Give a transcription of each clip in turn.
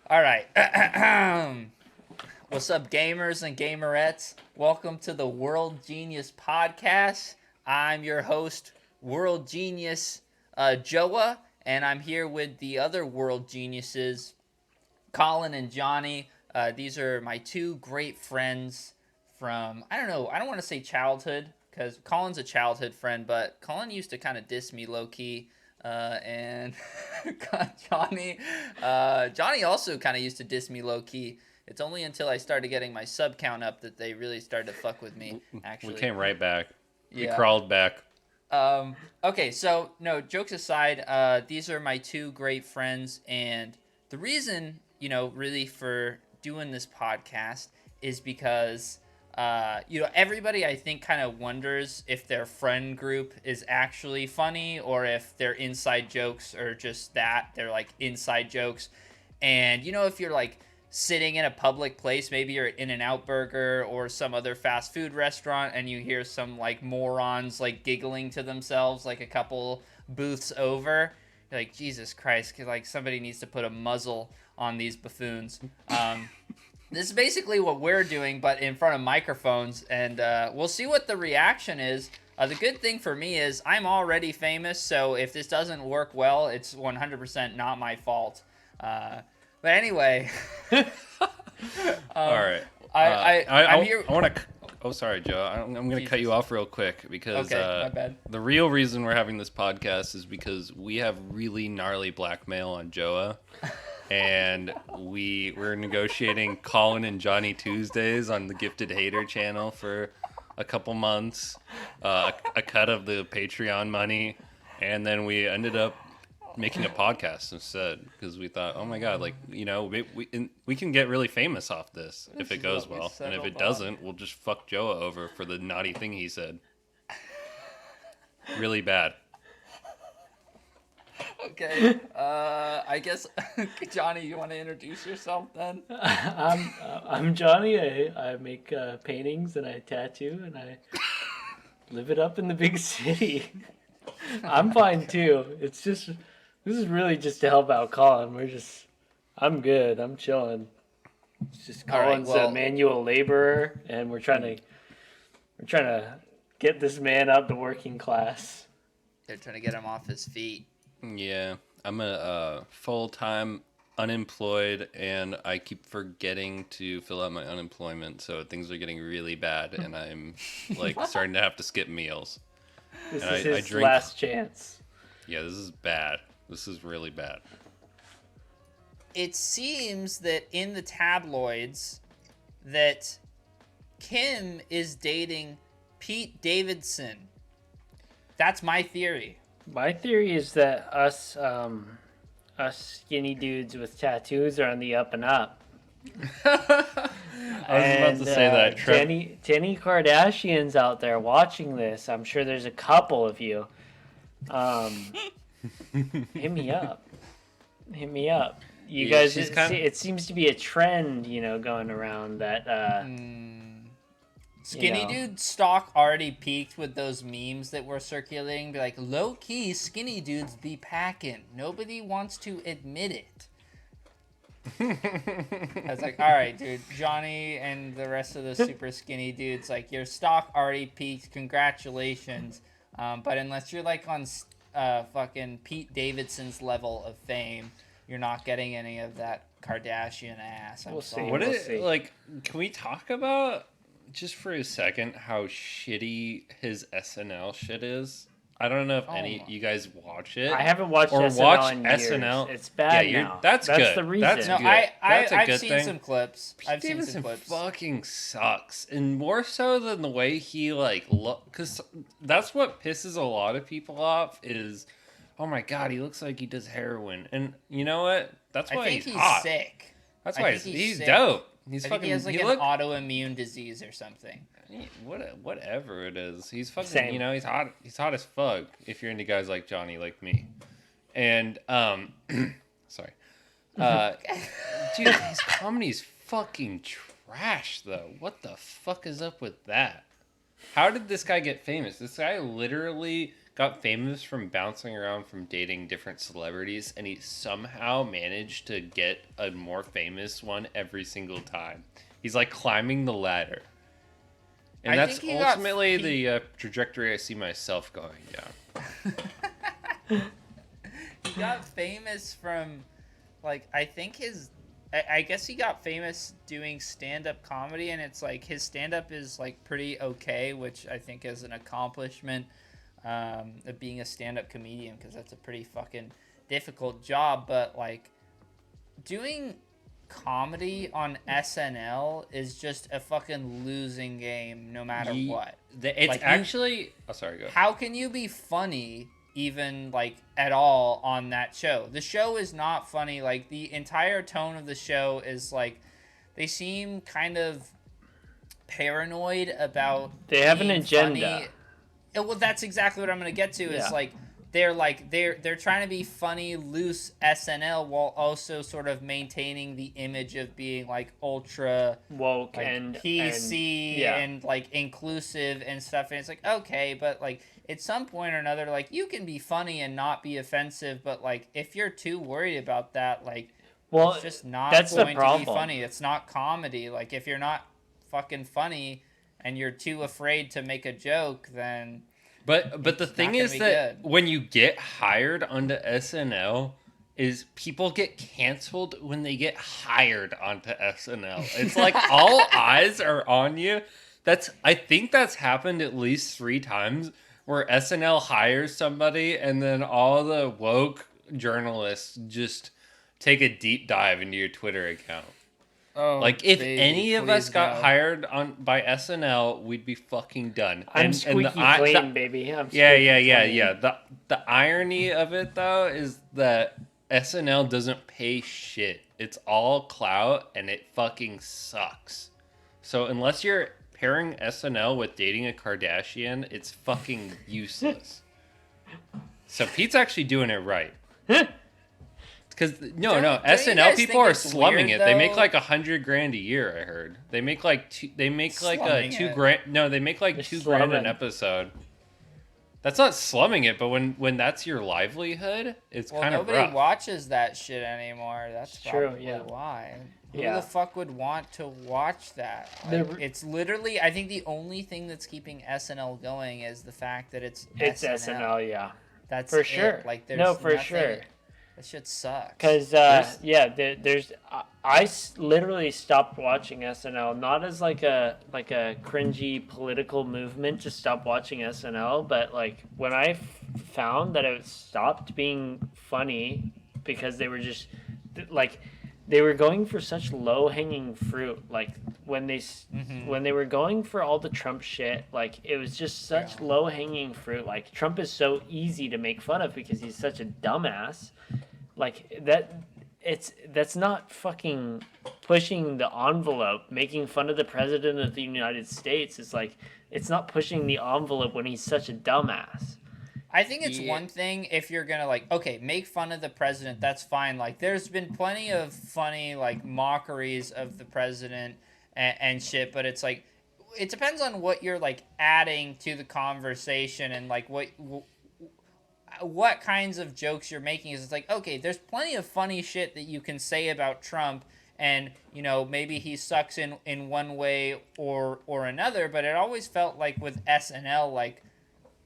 All right. What's up, gamers and gamerettes? Welcome to the World Genius Podcast. I'm your host, World Genius Joa, and I'm here with the other World Geniuses, Colin and Johnny. These are my two great friends from, I don't know, I don't want to say childhood, because Colin's a childhood friend, but Colin used to kind of diss me low key. And Johnny, Johnny also kind of used to diss me low key. It's only until I started getting my sub count up that they really started to fuck with me. Actually, We came right back. We yeah. crawled back. Okay, so no, jokes aside, these are my two great friends, and the reason, really for doing this podcast is because, everybody I think kind of wonders if their friend group is actually funny or if their inside jokes are just that. They're like inside jokes. And, if you're like sitting in a public place, maybe you're at In-N-Out Burger or some other fast food restaurant, and you hear some like morons like giggling to themselves like a couple booths over. You're like, Jesus Christ, like somebody needs to put a muzzle on these buffoons. This is basically what we're doing, but in front of microphones, and we'll see what the reaction is. The good thing for me is I'm already famous, so if this doesn't work well, it's 100% not my fault. But anyway, All right. I'm here. I want to. Oh, sorry, Joe. I'm going to cut you off real quick because Okay, my bad. the real reason we're having this podcast is because we have really gnarly blackmail on Joa, and we're negotiating Colin and Johnny Tuesdays on the Gifted Hater channel for a couple months, a cut of the Patreon money, and then we ended up making a podcast instead because we thought, oh my god, like we can get really famous off this if it goes well, and if it doesn't, we'll just fuck Joa over for the naughty thing he said. Really bad. Okay, I guess Johnny, you want to introduce yourself then? I'm Johnny. I make paintings and I tattoo and I live it up in the big city. I'm fine too. It's just this is really just to help out Colin. I'm good. I'm chilling. It's just All right, Colin's well- a manual laborer, and we're trying to get this man out to working class. They're trying to get him off his feet. Yeah, I'm a full-time unemployed, and I keep forgetting to fill out my unemployment, so things are getting really bad, and I'm like starting to have to skip meals. This And is I his drink- last chance. Yeah, this is bad. This is really bad. It seems that in the tabloids that Kim is dating Pete Davidson. That's my theory. My theory is that us skinny dudes with tattoos are on the up and up. I was about to say that. Jenny Kardashian's out there watching this. I'm sure there's a couple of you. Hit me up. Hit me up. You Yeah, guys, she's kind of- it seems to be a trend, going around that. Skinny dude stock already peaked with those memes that were circulating. Be like, low key, skinny dudes be packing. Nobody wants to admit it. I was like, all right, dude, Johnny and the rest of the super skinny dudes, like, your stock already peaked. Congratulations. But unless you're like on fucking Pete Davidson's level of fame, you're not getting any of that Kardashian ass. I'm We'll see. sorry. What We'll is see. like? Can we talk about just for a second how shitty his SNL shit is? I don't know if any my- you guys watch it. I haven't watched or SNL watch in years. SNL. It's bad Yeah, now. that's good. the reason. That's No, good. I've good seen thing. some clips. I've seen Davidson some clips. fucking sucks, and more so than the way he like look. Because that's what pisses a lot of people off. Is oh my god, he looks like he does heroin, and you know what? That's I why think he's he's hot. sick. That's I why think he's he's sick. dope. He's I fucking. think he has like he an look, autoimmune disease or something. whatever it is. He's fucking. Same. You know, he's hot. He's hot as fuck. If you're into guys like Johnny, like me, and sorry, dude, his comedy's fucking trash though. What the fuck is up with that? How did this guy get famous? This guy literally got famous from bouncing around from dating different celebrities, and he somehow managed to get a more famous one every single time. He's like climbing the ladder. And I that's think he got- ultimately he- the trajectory I see myself going down. He got famous from, like, I think I guess he got famous doing stand-up comedy, and it's like his stand-up is like pretty okay, which I think is an accomplishment of being a stand-up comedian, because that's a pretty fucking difficult job. But like doing comedy on SNL is just a fucking losing game no matter what. It's Like, actually... Oh, sorry, go. How can you be funny even like at all on that show? The show is not funny. Like the entire tone of the show is like they seem kind of paranoid about They have an being agenda. funny. Well, that's exactly what I'm going to get to is Yeah. like they're trying to be funny, loose SNL while also sort of maintaining the image of being like ultra Woke like and PC yeah. and like inclusive and stuff, and it's like okay, but like at some point or another, like you can be funny and not be offensive, but like if you're too worried about that, like well, it's just not that's the going to be problem. funny. It's not comedy. Like if you're not fucking funny and you're too afraid to make a joke, then But the It's thing not gonna is be that good. when you get hired onto SNL, is people get canceled when they get hired onto SNL. It's like all eyes are on you. I think that's happened at least 3 times where SNL hires somebody and then all the woke journalists just take a deep dive into your Twitter account. oh, Like if baby, any of us please got no. hired by SNL, we'd be fucking done. I'm the squeaky i- the- clean, baby. I'm yeah, squeaky yeah. clean. The irony of it though is that SNL doesn't pay shit. It's all clout and it fucking sucks. So unless you're pairing SNL with dating a Kardashian, it's fucking useless. So Pete's actually doing it right. Because no, Don't you SNL guys people think are it's slumming weird, it. They make though? like $100,000 a year. I heard they make like Slumming two it. grand. No, they make like They're $2,000 slumming. an episode. That's not slumming it, but when that's your livelihood, it's Well, kind of nobody rough. watches that shit anymore. That's It's true, probably yeah. why. Who Yeah. the fuck would want to watch that? Like, The- it's literally, I think the only thing that's keeping SNL going is the fact that it's SNL, yeah, That's for it. sure. Like, there's No, for nothing- sure. That shit sucks. Because There's- there's literally stopped watching SNL, not as like a cringy political movement to stop watching SNL, but like when I found that it stopped being funny because they were just like they were going for such low hanging fruit, like when when they were going for all the Trump shit, like it was just such low hanging fruit. Like Trump is so easy to make fun of because he's such a dumbass. Like that's not fucking pushing the envelope, making fun of the president of the United States. It's like it's not pushing the envelope when he's such a dumbass. I think it's Yeah. one thing if you're gonna like, okay, make fun of the president, that's fine. Like, there's been plenty of funny like mockeries of the president and shit, but it's like, it depends on what you're like adding to the conversation and like what kinds of jokes you're making. Is it's like, okay, there's plenty of funny shit that you can say about Trump, and you know maybe he sucks in one way or another, but it always felt like with SNL, like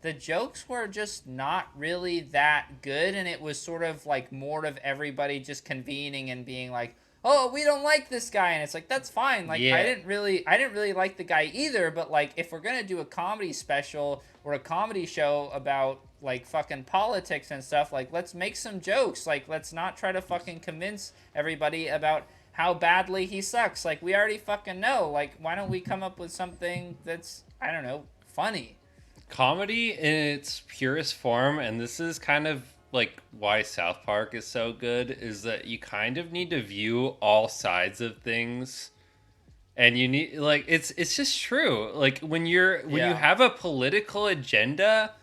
the jokes were just not really that good, and it was sort of like more of everybody just convening and being like, oh, we don't like this guy, and it's like, that's fine. Like, Yeah. I didn't really like the guy either, but like if we're gonna do a comedy special or a comedy show about like fucking politics and stuff, like let's make some jokes. Like, let's not try to fucking convince everybody about how badly he sucks. Like, we already fucking know. Like, why don't we come up with something that's, I don't know, funny? Comedy in its purest form, and this is kind of like why South Park is so good, is that you kind of need to view all sides of things, and you need like it's just true. Like when you Yeah. have a political agenda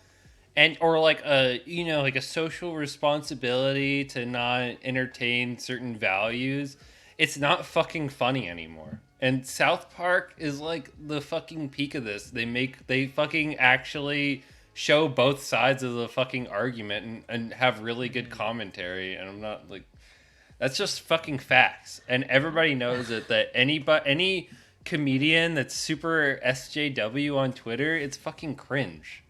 and or like a like a social responsibility to not entertain certain values, it's not fucking funny anymore. And South Park is like the fucking peak of this. They fucking actually show both sides of the fucking argument and have really good commentary. And I'm not like, that's just fucking facts. And everybody knows it, that any comedian that's super SJW on Twitter, it's fucking cringe.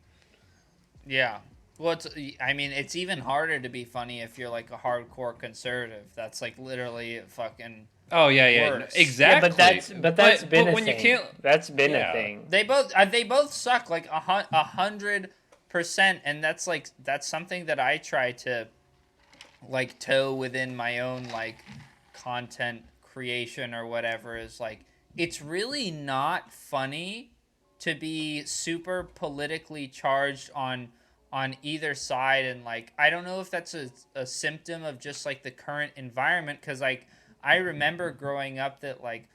Yeah. Well, it's even harder to be funny if you're like a hardcore conservative. That's like literally fucking. Oh yeah, worse. exactly. Yeah, but that's been a when thing. You can't, that's been yeah. a thing. They both suck like 100%, and that's something that I try to like toe within my own like content creation or whatever. Is like, it's really not funny to be super politically charged on either side, and like I don't know if that's a symptom of just like the current environment, because like I remember growing up that like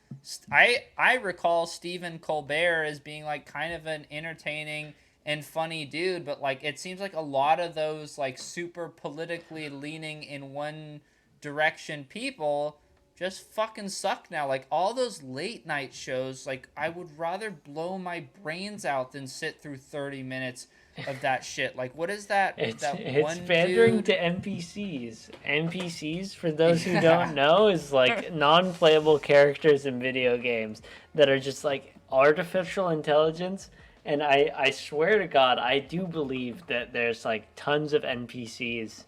I recall Stephen Colbert as being like kind of an entertaining and funny dude, but like it seems like a lot of those like super politically leaning in one direction people just fucking suck now. Like all those late night shows, like I would rather blow my brains out than sit through 30 minutes of that shit. Like what is that? It's one pandering dude? to NPCs. NPCs, for those who don't know, is like non-playable characters in video games that are just like artificial intelligence. And I swear to God, I do believe that there's like tons of NPCs.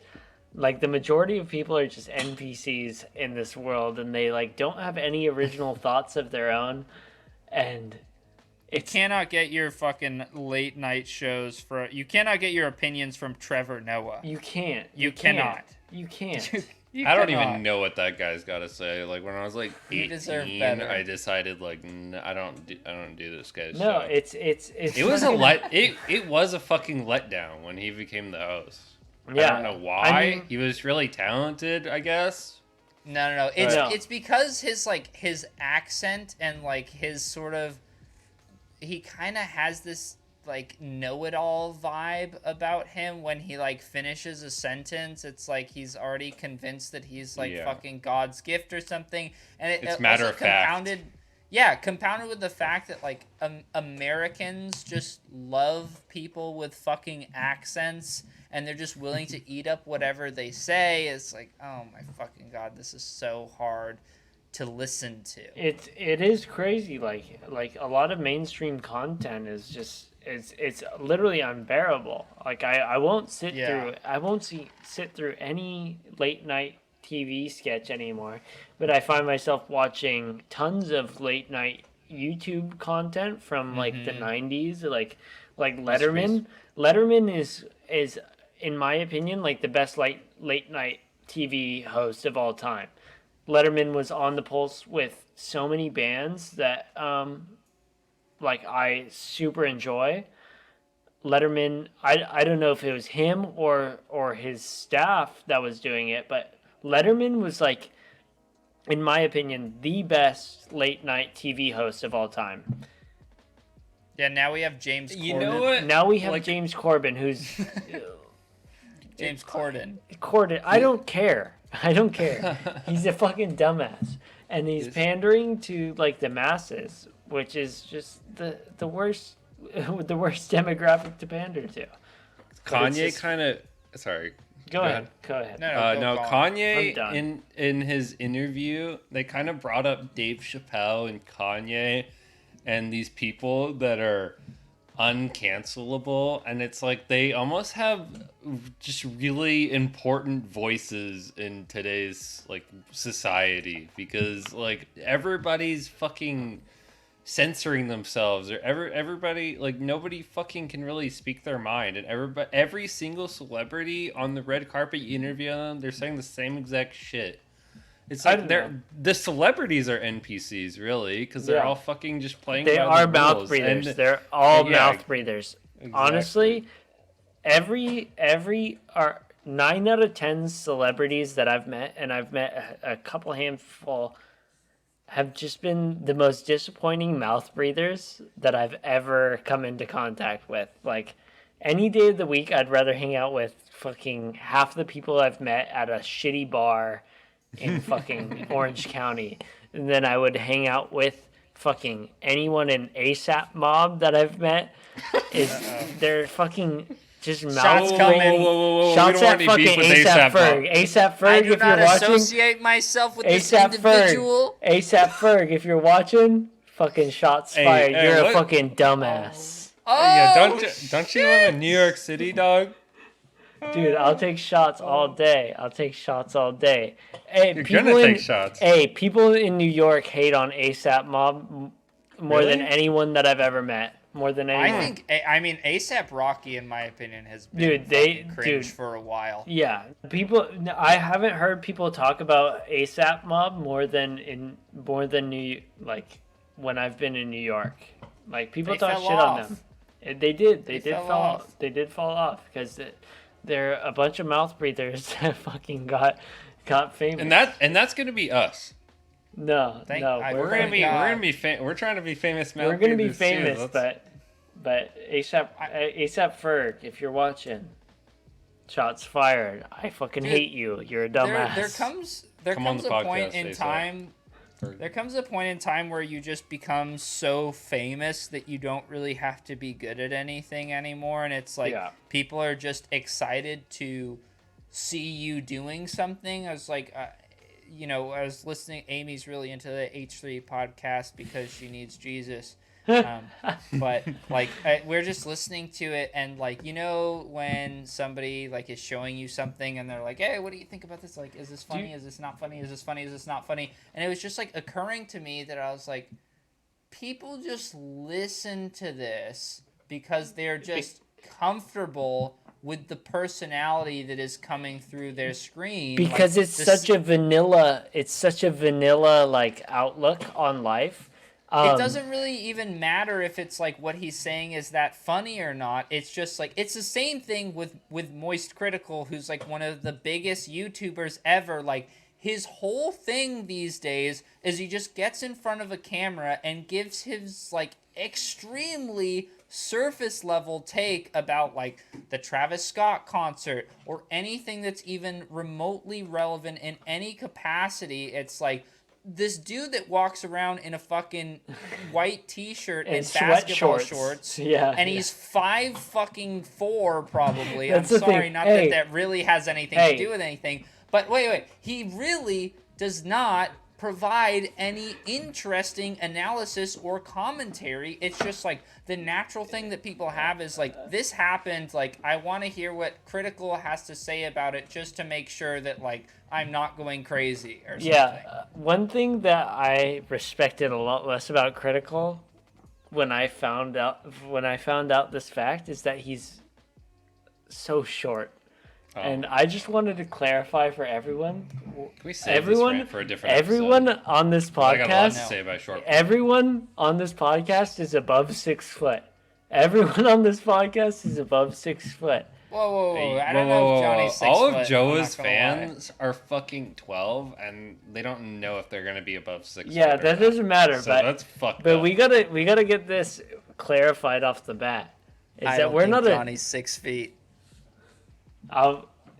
Like the majority of people are just NPCs in this world, and they like don't have any original thoughts of their own. And You cannot get your fucking late night shows you cannot get your opinions from Trevor Noah. you can't. You cannot. You can't. You I don't cannot. even know what that guy's got to say. Like when I was like You deserve 18, better. I decided like I don't do this guy's No, show. it's. It was fucking- it was a fucking letdown when he became the host. Yeah, I don't know why. I mean- He was really talented, I guess. No. No. It's because his accent and like his sort of, he kind of has this like know-it-all vibe about him. When he like finishes a sentence, it's like he's already convinced that he's like Yeah. fucking God's gift or something. And It's it matter also of fact. compounded with the fact that like Americans just love people with fucking accents, and they're just willing to eat up whatever they say. It's like, oh my fucking God, this is so hard to listen to. It is crazy. Like a lot of mainstream content is just it's literally unbearable. Like I won't sit through any late night TV sketch anymore. But I find myself watching tons of late night YouTube content from like the 90s, like Letterman. Letterman is in my opinion like the best late night TV host of all time. Letterman was on the pulse with so many bands that like I super enjoy. Letterman, I don't know if it was him or his staff that was doing it, but Letterman was like, in my opinion, the best late night TV host of all time. Yeah, now we have James Corden. You know what? Now we have Like- James Corbin, who's James Corden. Corden. I don't care. I don't care. He's a fucking dumbass, and he's pandering to like the masses, which is just the worst the worst demographic to pander to. But it's Kanye just- kind of. Sorry. Go ahead. Go ahead. No, go on. I'm Kanye done. in his interview, they kind of brought up Dave Chappelle and Kanye and these people that are uncancelable, and it's like they almost have just really important voices in today's like society, because like everybody's fucking censoring themselves, or everybody, like nobody fucking can really speak their mind, and every single celebrity on the red carpet you interview them, they're saying the same exact shit. It's I like don't know. the celebrities are NPCs really, because they're Yeah. all fucking just playing. They by are the mouth rules, breathers. and- They're all yeah, mouth breathers. Honestly, every 9 out of 10 celebrities that I've met, and I've met a couple handful, have just been the most disappointing mouth breathers that I've ever come into contact with. Like any day of the week, I'd rather hang out with fucking half the people I've met at a shitty bar in fucking Orange County than I would hang out with fucking anyone in ASAP Mob that I've met is they're fucking just Shots mouth coming. Whoa. Shouts we don't at want any fucking beef with ASAP ASAP Ferg. Mob. ASAP Ferg, I do if not you're watching. associate myself with this ASAP individual. Ferg. ASAP Ferg, if you're watching, fucking shots fired. hey, You're a what? fucking dumbass. Oh, Yeah, don't you live in New York City, dog? Dude, I'll take shots all day. I'll take shots all day. Hey, You're people gonna in, take shots. Hey, people in New York hate on ASAP Mob more than Really? anyone that I've ever met. More than anyone. I mean, ASAP Rocky, in my opinion, has been Dude, they- fucking cringe dude. for a while. Yeah, people. I haven't heard people talk about ASAP Mob more than New, like when I've been in New York. Like people They talk fell shit off. on them. They did. They They did fell fall. off. They did fall off because they're a bunch of mouth breathers that fucking got famous. And that's gonna be us. No, Thank- no, I- We're Thank gonna be God. we're trying to be famous. we're gonna be mouth breathers, too. famous, Let's- but ASAP Ferg, if you're watching, shots fired. I fucking Dude, hate you. You're a dumbass. There Come on comes the a point podcast, in ASAP. time. There comes a point in time where you just become so famous that you don't really have to be good at anything anymore, and it's like Yeah. people are just excited to see you doing something. I was like, I was listening. Amy's really into the H3 podcast because she needs Jesus. But like we're just listening to it, and like when somebody like is showing you something and they're like, hey, what do you think about this? Like, is this funny? Is this not funny? Is this funny? Is this not funny? And it was just like occurring to me that I was like, people just listen to this because they're just comfortable with the personality that is coming through their screen, because like, it's such a vanilla like outlook on life. It doesn't really even matter if it's like what he's saying is that funny or not. It's just like it's the same thing with Moist Critical, who's like one of the biggest YouTubers ever. Like his whole thing these days is he just gets in front of a camera and gives his like extremely surface level take about like the Travis Scott concert or anything that's even remotely relevant in any capacity. It's like this dude that walks around in a fucking white t-shirt and basketball shorts. Yeah. And he's 5'4" probably. That's I'm the thing. sorry, not Hey. that really has anything to do with anything. But wait. He really does not provide any interesting analysis or commentary. It's just like the natural thing that people have is like, this happened, like I want to hear what Critical has to say about it just to make sure that like I'm not going crazy or something. Yeah, one thing that I respected a lot less about Critical when I found out this fact is that he's so short. Oh. And I just wanted to clarify for everyone. Can we save this rant for a different everyone episode? on this I got a lot to podcast, say about short. everyone on this podcast is above 6 foot. Everyone on this podcast is above 6 foot. Whoa. I don't know if Johnny's 6 All foot, of Joe's I'm not gonna lie. fans are fucking 12, and they don't know if they're gonna be above 6. Yeah, foot or that not. doesn't matter. So but that's fucked but up. we gotta get this clarified off the bat. Is I that don't we're think not Johnny's 6 feet.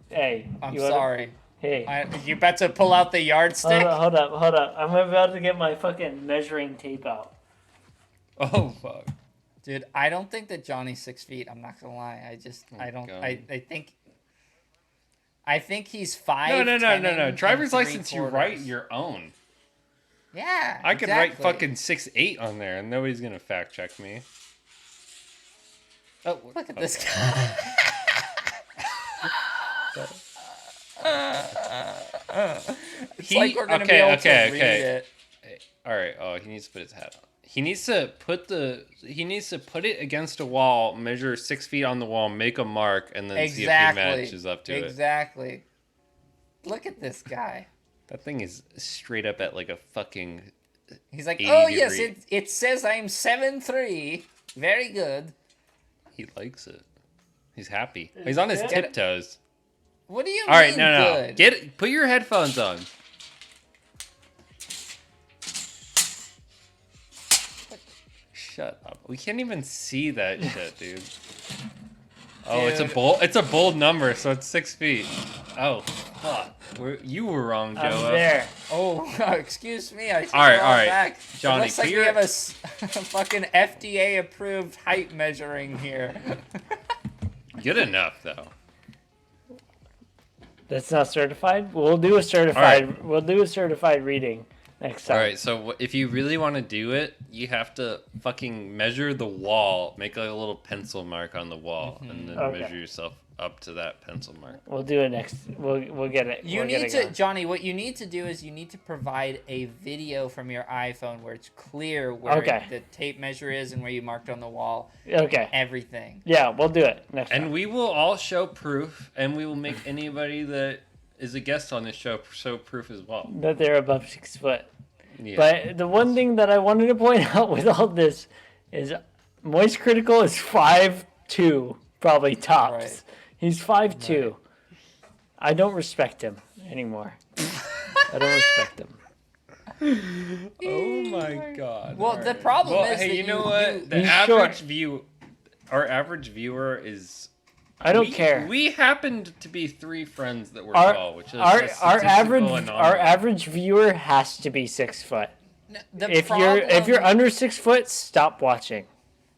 Hey, I'm you wanna- sorry. Hey, You about to pull out the yardstick? hold up. I'm about to get my fucking measuring tape out. Oh fuck. Dude, I don't think that Johnny's 6 feet. I'm not gonna lie. I don't. God. I think he's 5. No. Driver's license, you write your own. Yeah. I could write exactly. fucking 6'8" on there, and nobody's gonna fact check me. Oh, Look at this guy. It's like we're gonna be able to read it. All right. Oh, he needs to put his hat on. He needs to put it against a wall, measure 6 feet on the wall, make a mark, and then see if he matches up to it. Exactly. Look at this guy. That thing is straight up at like a fucking. He's like, 80 oh yes, degree. it says I'm 7'3". Very good. He likes it. He's happy. He's on his Get tiptoes. it. What do you All right, mean no. good? Put your headphones on. Shut up. We can't even see that shit, dude. Oh, Dude. it's a bold number, so it's 6 feet. Oh, fuck. You were wrong, I'm Joe. there. Oh, excuse me. I take All right, it all all right. back. Johnny, it looks like we clear- have a fucking FDA approved height measuring here. Good enough, though. That's not certified. We'll do a certified. right. We'll do a certified reading next time. All right, so if you really want to do it, you have to fucking measure the wall, make like a little pencil mark on the wall, and then Okay. measure yourself up to that pencil mark. We'll do it next. We'll get it. You we'll get need it to, going. Johnny, what you need to do is you need to provide a video from your iPhone where it's clear where Okay. the tape measure is and where you marked on the wall. Okay. Everything. Yeah, we'll do it next And time. we will all show proof, and we will make anybody that is a guest on this show show proof as well. That they're above 6 foot. Yeah. But the one thing that I wanted to point out with all this is Moist Critical is 5'2", probably tops. Right. He's 5'2". Right. I don't respect him anymore. I don't respect him. Oh my god. Well, the problem Well, is hey, that you know you- what? The He's average our average viewer is. I don't we, care. We happened to be 3 friends that were Our, tall, which is our, a our average statistical our anomaly. average viewer has to be 6 foot. If you're problem- under 6 foot, stop watching.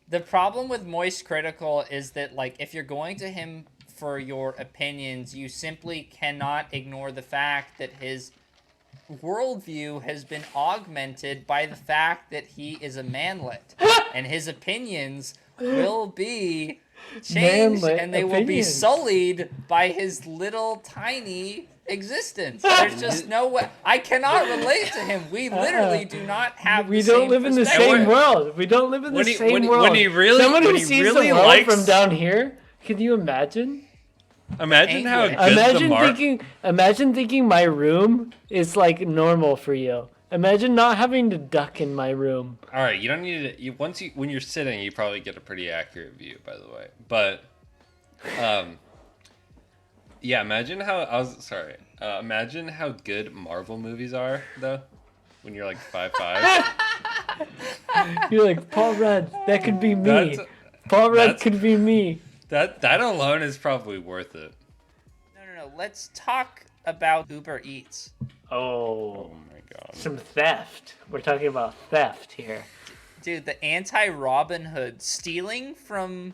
The problem with Moist Critical is that, like, if you're going to him for your opinions, you simply cannot ignore the fact that his worldview has been augmented by the fact that he is a manlet. And his opinions will be changed, Manlet and they will be opinions. sullied by his little tiny existence. There's just no way. I cannot relate to him. We literally do not have We the don't same live in the perspective. same world. We don't live in the When he- same when he- world. when he really- Someone who when he sees really the world likes- from down here, can you imagine? Imagine how Anguish. good the Imagine mark. imagine thinking my room is like normal for you. Imagine not having to duck in my room. All right, you don't need to. When you're sitting, you probably get a pretty accurate view, by the way. But, yeah. Imagine how imagine how good Marvel movies are, though. When you're like 5'5". You're like, Paul Rudd, that could be me. That's- Paul Rudd that's- could be me. that alone is probably worth it. No. Let's talk about Uber Eats. Oh, Oh my god. some theft. We're talking about theft here. Dude, the anti-Robin Hood stealing from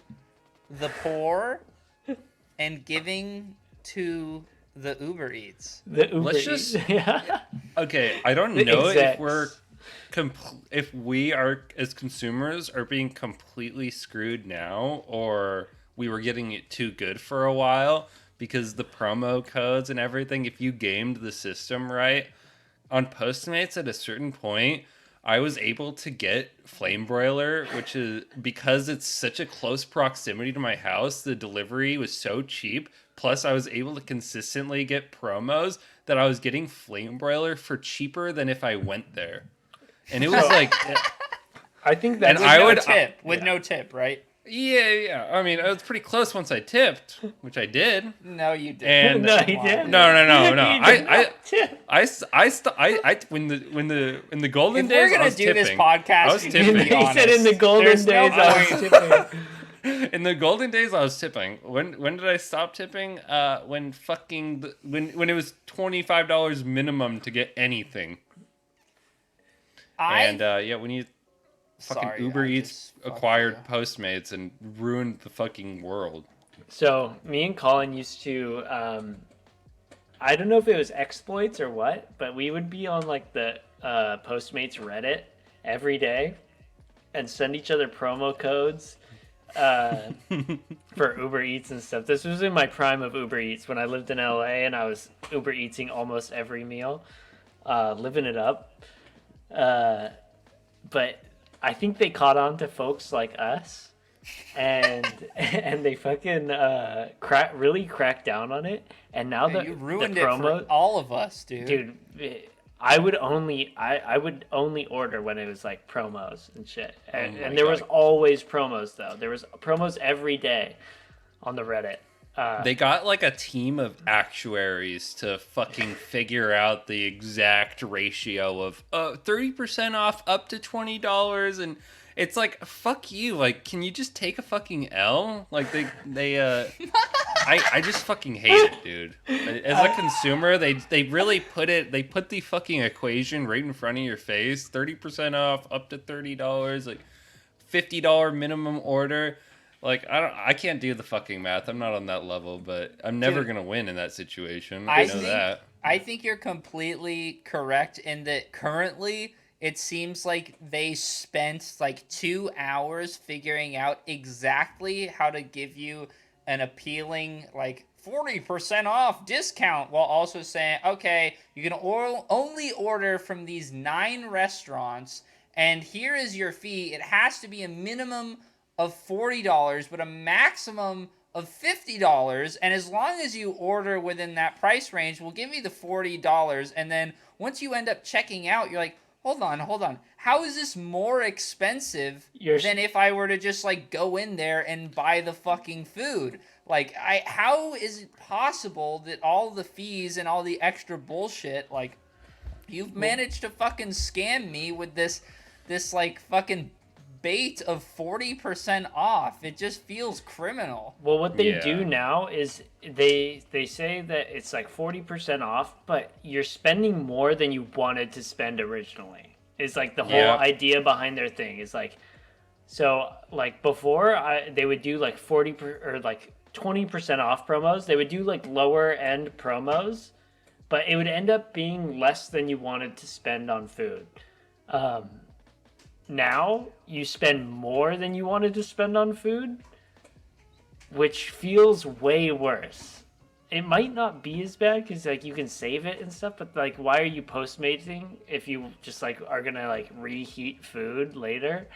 the poor and giving to the Uber Eats. The Uber Let's Eats. just- yeah. Okay, I don't The know execs. if we're if we are as consumers are being completely screwed now, or we were getting it too good for a while because the promo codes and everything. If you gamed the system right on Postmates at a certain point, I was able to get Flame Broiler, which is because it's such a close proximity to my house. The delivery was so cheap. Plus, I was able to consistently get promos that I was getting Flame Broiler for cheaper than if I went there. And it was like, I think that's And I no would- tip. With no tip, right? yeah. I mean, it was pretty close once I tipped, which I did. No, you didn't. And No, he Come on. didn't. No. He did not tip. When the golden If days we're I gonna was do tipping. this podcast, I was you need to tipping. be He honest. said in the golden There's days no I was point. tipping. In the golden days, I was tipping. When did I stop tipping? When when it was $25 minimum to get anything. And when you fucking Sorry, Uber I Eats just fucked acquired you. Postmates and ruined the fucking world. So me and Colin used to, I don't know if it was exploits or what, but we would be on like the Postmates Reddit every day and send each other promo codes for Uber Eats and stuff. This was in my prime of Uber Eats when I lived in LA and I was Uber Eating almost every meal, living it up. But I think they caught on to folks like us. And they fucking really cracked down on it, and now Yeah, the you ruined the it promo, for all of us, dude. dude. I would only order when it was like promos and shit, and, Oh my and there was God. always promos though. There was promos every day on the Reddit. They got like a team of actuaries to fucking figure out the exact ratio of 30% off up to $20, It's like, fuck you. Like, can you just take a fucking L? Like, I just fucking hate it, dude. As a consumer, they really they put the fucking equation right in front of your face. 30% off, up to $30, like $50 minimum order. Like, I can't do the fucking math. I'm not on that level, but I'm never Dude, gonna win in that situation. I know that. I think you're completely correct in that currently it seems like they spent like 2 hours figuring out exactly how to give you an appealing like 40% off discount while also saying, okay, you can only order from these 9 restaurants, and here is your fee. It has to be a minimum of $40, but a maximum of $50. And as long as you order within that price range, we'll give you the $40. And then once you end up checking out, you're like, hold on. How is this more expensive than if I were to just like go in there and buy the fucking food? Like, how is it possible that all the fees and all the extra bullshit, like, you've managed to fucking scam me with this like fucking bait of 40% off? It just feels criminal. Well, what they do now is they say that it's like 40% off, but you're spending more than you wanted to spend originally. It's like the whole idea behind their thing is like, so like before they would do like 20% off promos. They would do like lower end promos, but it would end up being less than you wanted to spend on food. Now you spend more than you wanted to spend on food, which feels way worse. It might not be as bad because like you can save it and stuff, but like why are you Postmating if you just like are gonna like reheat food later?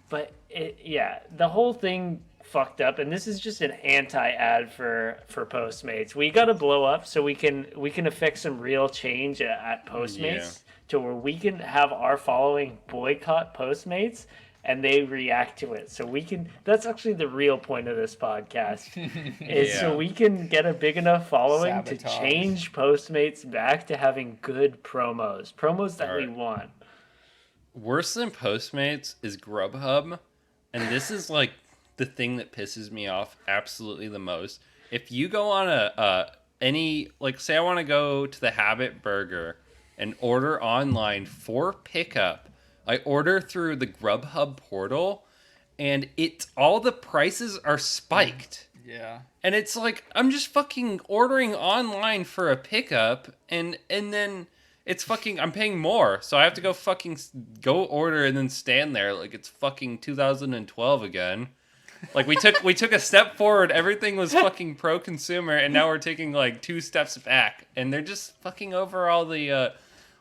But the whole thing fucked up, and this is just an anti-ad for Postmates. We got to blow up so we can affect some real change at Postmates to where we can have our following boycott Postmates and they react to it. So we can, that's actually the real point of this podcast, is so we can get a big enough following to change Postmates back to having good promos that we want. Worse than Postmates is Grubhub, and this is like the thing that pisses me off absolutely the most. If you go on say I want to go to the Habit Burger and order online for pickup, I order through the Grubhub portal, and all the prices are spiked. Yeah. And it's like, I'm just fucking ordering online for a pickup, and then it's fucking, I'm paying more, so I have to go order and then stand there like it's fucking 2012 again. Like we took a step forward, everything was fucking pro-consumer, and now we're taking like 2 steps back, and they're just fucking over all the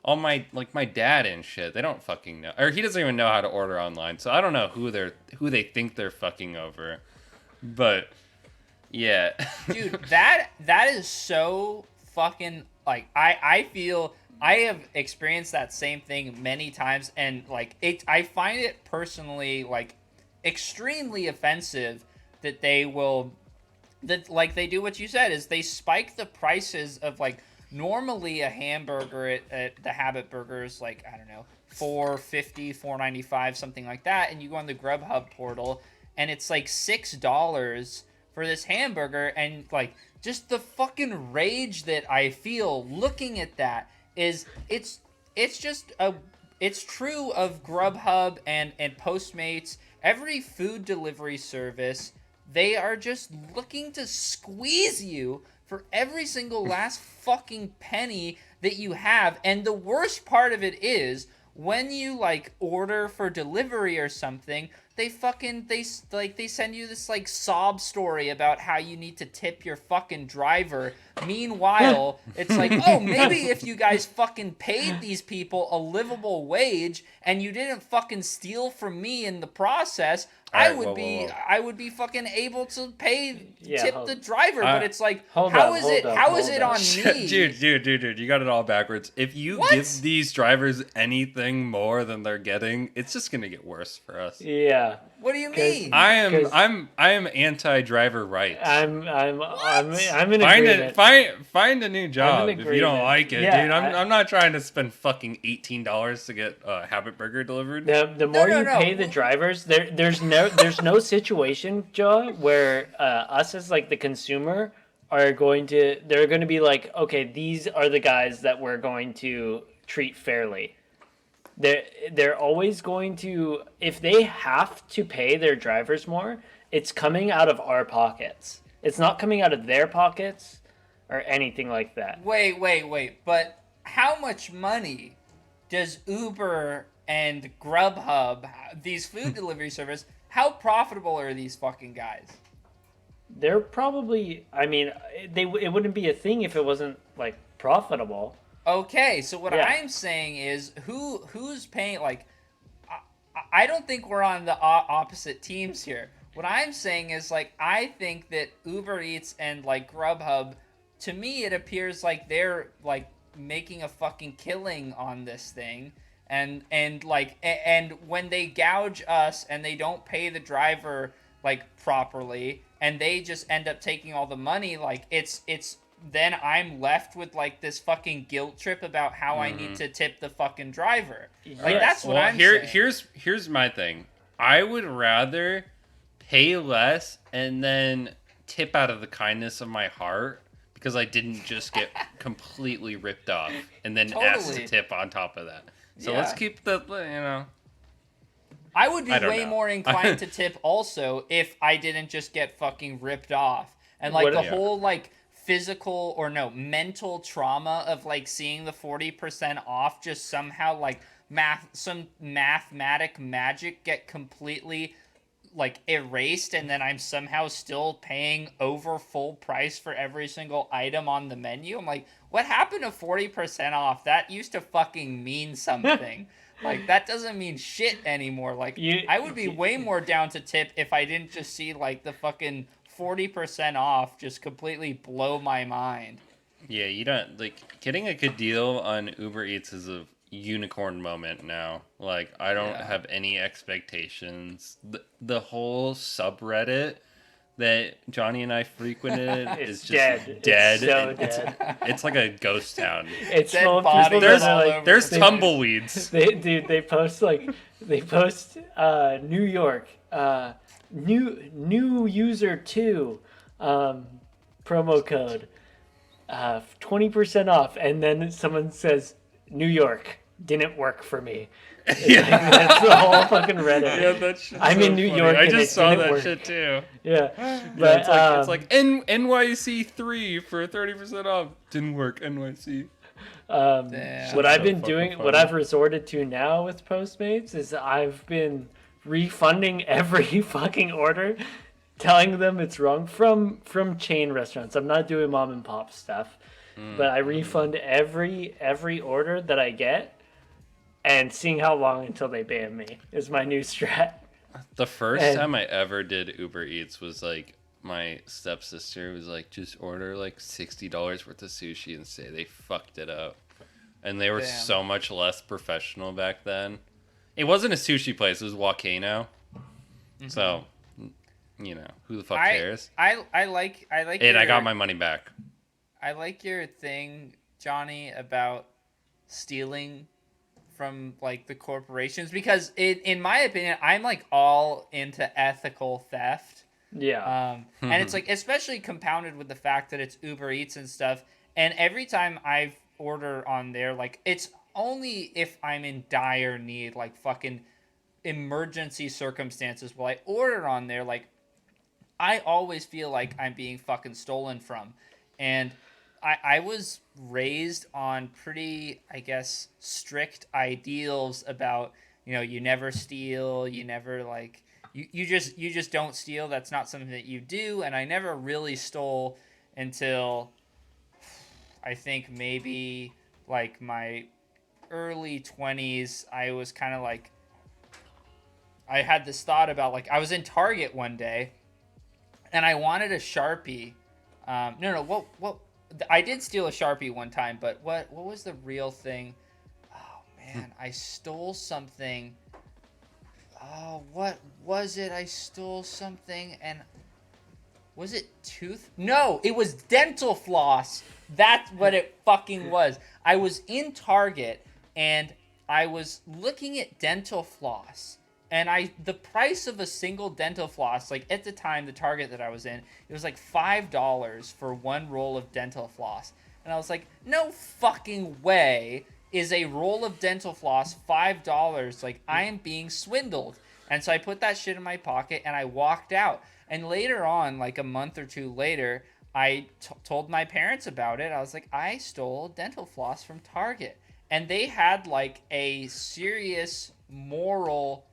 all my dad and shit. They don't fucking know, or he doesn't even know how to order online, so I don't know who they think they're fucking over. But yeah. Dude, that is so fucking, like, I feel I have experienced that same thing many times, and like I find it personally like extremely offensive that they do what you said, is they spike the prices of like normally a hamburger at the Habit Burgers, like, I don't know, $4.50, $4.95, something like that, and you go on the Grubhub portal and it's like $6 for this hamburger, and like just the fucking rage that I feel looking at that is it's true of Grubhub and Postmates. Every food delivery service, they are just looking to squeeze you for every single last fucking penny that you have. And the worst part of it is when you like order for delivery or something, they send you this like sob story about how you need to tip your fucking driver. Meanwhile, it's like, oh, maybe if you guys fucking paid these people a livable wage and you didn't fucking steal from me in the process, I would be fucking able to tip the driver. But it's like, how is it on me? Dude, you got it all backwards. If you give these drivers anything more than they're getting, it's just gonna get worse for us. Yeah. Yeah. What do you 'Cause mean? I am 'Cause- I am anti-driver rights. I'm in Find agreement. find a new job if you don't agreement. like it, Yeah, dude. I'm not trying to spend fucking $18 to get a habit burger delivered. The more no, you no. pay the drivers, there's no situation, Joe, where us as like the consumer they're going to be like, okay, these are the guys that we're going to treat fairly. They're always going to, if they have to pay their drivers more, it's coming out of our pockets. It's not coming out of their pockets or anything like that. Wait. But how much money does Uber and Grubhub, these food delivery service, how profitable are these fucking guys? They're probably, I mean, it wouldn't be a thing if it wasn't like profitable. Okay, so what Yeah. I'm saying is who's paying, like, I don't think we're on the opposite teams here. What I'm saying is, like, I think that Uber Eats and, like, Grubhub, to me, it appears like they're, like, making a fucking killing on this thing. And when they gouge us and they don't pay the driver, like, properly, and they just end up taking all the money, like, it's then I'm left with, like, this fucking guilt trip about how I need to tip the fucking driver. Like, Yes. that's what Well, I'm saying. here's my thing. I would rather pay less and then tip out of the kindness of my heart because I didn't just get completely ripped off and then asked to Totally. tip on top of that. So Yeah. let's keep the, you know. I would be I don't way know. more inclined to tip also if I didn't just get fucking ripped off. And, like, What- the Yeah. whole, like, physical or no, mental trauma of, like, seeing the 40% off just somehow, like, some mathematic magic get completely, like, erased, and then I'm somehow still paying over full price for every single item on the menu. I'm like, what happened to 40% off? That used to fucking mean something. Like, that doesn't mean shit anymore. Like, I would be way more down to tip if I didn't just see, like, the fucking 40% off just completely blow my mind. Yeah, you don't, like, getting a good deal on Uber Eats is a unicorn moment now. Like, I don't Yeah. have any expectations. The whole subreddit that Johnny and I frequented It's is just dead. dead. It's so and dead. It's like a ghost town. It's Dead full of bodies people There's that are all like, over there's the tumbleweeds. they post New York, new user 2, promo code, 20% off, and then someone says New York didn't work for me. Yeah. That's the whole fucking Reddit. Yeah, that shit's I'm so in New funny. York I and just it saw didn't that work. shit too. Yeah, Yeah, but it's like NYC 3 for 30% off. Didn't work, NYC. Damn. what I've So been fucking doing, funny. what I've resorted to now with Postmates is I've been refunding every fucking order, telling them it's wrong from chain restaurants. I'm not doing mom and pop stuff, but I refund every order that I get, and seeing how long until they ban me is my new strat. The first And- time I ever did Uber Eats was like my stepsister was like, just order like $60 worth of sushi and say they fucked it up. And they were Damn. so much less professional back then. It wasn't a sushi place, it was Volcano. So, you know, who the fuck cares? I like And I got my money back. I like your thing, Johnny, about stealing from, like, the corporations, because in my opinion, I'm, like, all into ethical theft. Yeah, And it's, like, especially compounded with the fact that it's Uber Eats and stuff. And every time I order on there, like, it's only if I'm in dire need, like fucking emergency circumstances, will I order on there. Like, I always feel like I'm being fucking stolen from. And I was raised on pretty, I guess, strict ideals about, you know, you never steal, you never, like, you just don't steal. That's not something that you do. And I never really stole until I think maybe like my early 20s. I was kind of like, I had this thought about, like, I was in Target one day and I wanted a Sharpie. What I did steal a Sharpie one time, but what was the real thing? Oh man, I stole something. Oh, what was it? I stole something, and was it tooth? No, it was dental floss. That's what it fucking was. I was in Target and I was looking at dental floss. And the price of a single dental floss, like at the time, the Target that I was in, it was like $5 for one roll of dental floss. And I was like, no fucking way is a roll of dental floss $5. Like, I am being swindled. And so I put that shit in my pocket and I walked out. And later on, like a month or two later, I told my parents about it. I was like, I stole dental floss from Target. And they had like a serious moral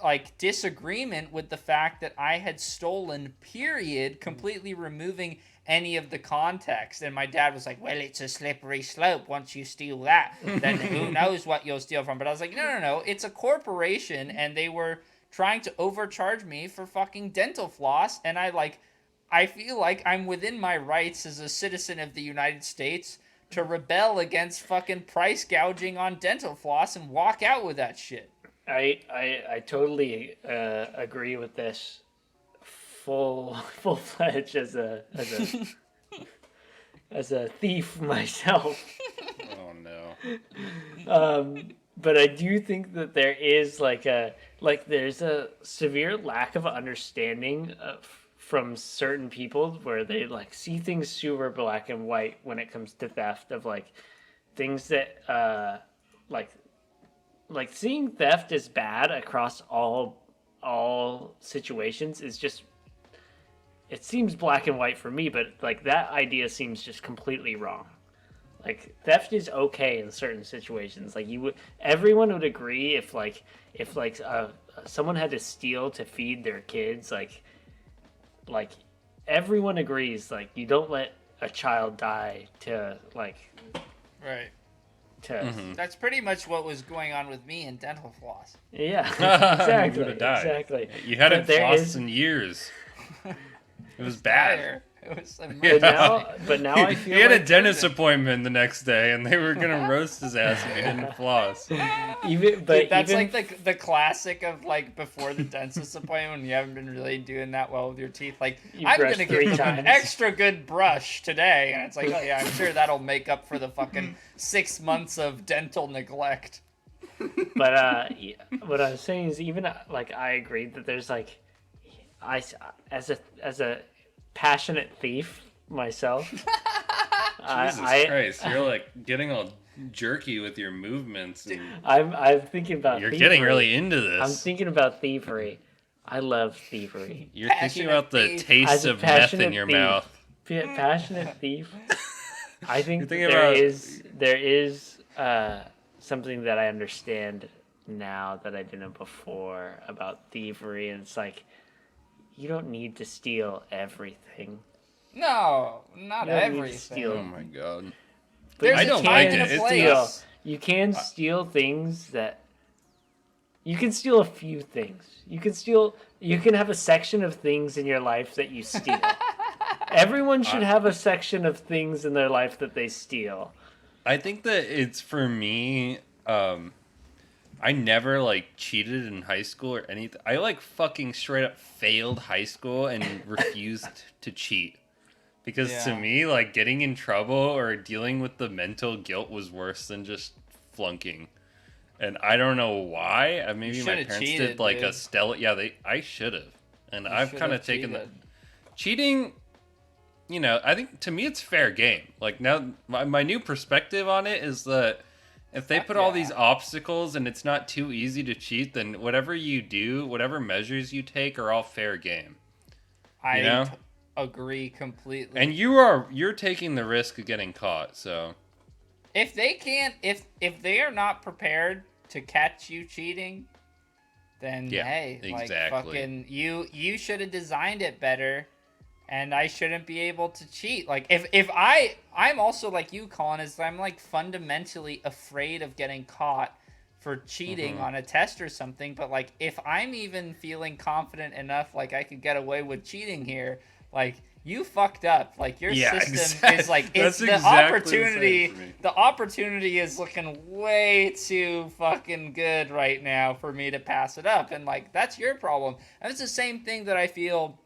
like disagreement with the fact that I had stolen, period, completely removing any of the context. And my dad was like, well, it's a slippery slope. Once you steal that, then who knows what you'll steal from. But I was like, no, it's a corporation, and they were trying to overcharge me for fucking dental floss. And I feel like I'm within my rights as a citizen of the United States to rebel against fucking price gouging on dental floss and walk out with that shit. I totally agree with this full fledged as a as a thief myself. Oh no. But I do think that there is there's a severe lack of understanding from certain people where they like see things super black and white when it comes to theft of like things that like seeing theft as bad across all situations is just, it seems black and white for me, but like that idea seems just completely wrong. Like theft is okay in certain situations. Like everyone would agree if someone had to steal to feed their kids, like everyone agrees like you don't let a child die to like right. Mm-hmm. That's pretty much what was going on with me in dental floss. Yeah, exactly. You would have died. Exactly. You hadn't But flossed in years. It was bad. It was But now I feel he had like a dentist appointment the next day, and they were gonna roast his ass if he didn't floss. That's like the classic of like before the dentist appointment when you haven't been really doing that well with your teeth. Like, I'm gonna give you an extra good brush today, and it's like, oh yeah, I'm sure that'll make up for the fucking 6 months of dental neglect. But what I was saying is even like I agree that there's like as a passionate thief myself. Jesus Christ, you're like getting all jerky with your movements. And I'm thinking about. You're thievery. getting really into this. I'm thinking about thievery. I love thievery. You're thinking about the taste of meth in your mouth. Passionate thief. I think there is something that I understand now that I didn't before about thievery, and it's like, you don't need to steal everything. No, not everything. Oh my god. There's I don't like it. You can steal things that... You can steal a few things. You can have a section of things in your life that you steal. Everyone should have a section of things in their life that they steal. I think that it's for me, I never like cheated in high school or anything. I like fucking straight up failed high school and refused to cheat. Because to me, like getting in trouble or dealing with the mental guilt was worse than just flunking. And I don't know why. Maybe my parents did like a stellar. Yeah, I should have. And I've kind of taken the cheating. You know, I think to me it's fair game. Like now, my new perspective on it is that if they put all these obstacles and it's not too easy to cheat, then whatever you do, whatever measures you take, are all fair game. I agree completely. And you're taking the risk of getting caught. So if they can't, if they are not prepared to catch you cheating, then hey, like fucking you should have designed it better. And I shouldn't be able to cheat. Like if I'm also like you, Colin, is I'm like fundamentally afraid of getting caught for cheating on a test or something. But like if I'm even feeling confident enough, like I could get away with cheating here, like you fucked up. Like your Yeah, system is like it's That's the exactly the opportunity. same for me. The opportunity is looking way too fucking good right now for me to pass it up, and like that's your problem. And it's the same thing that I feel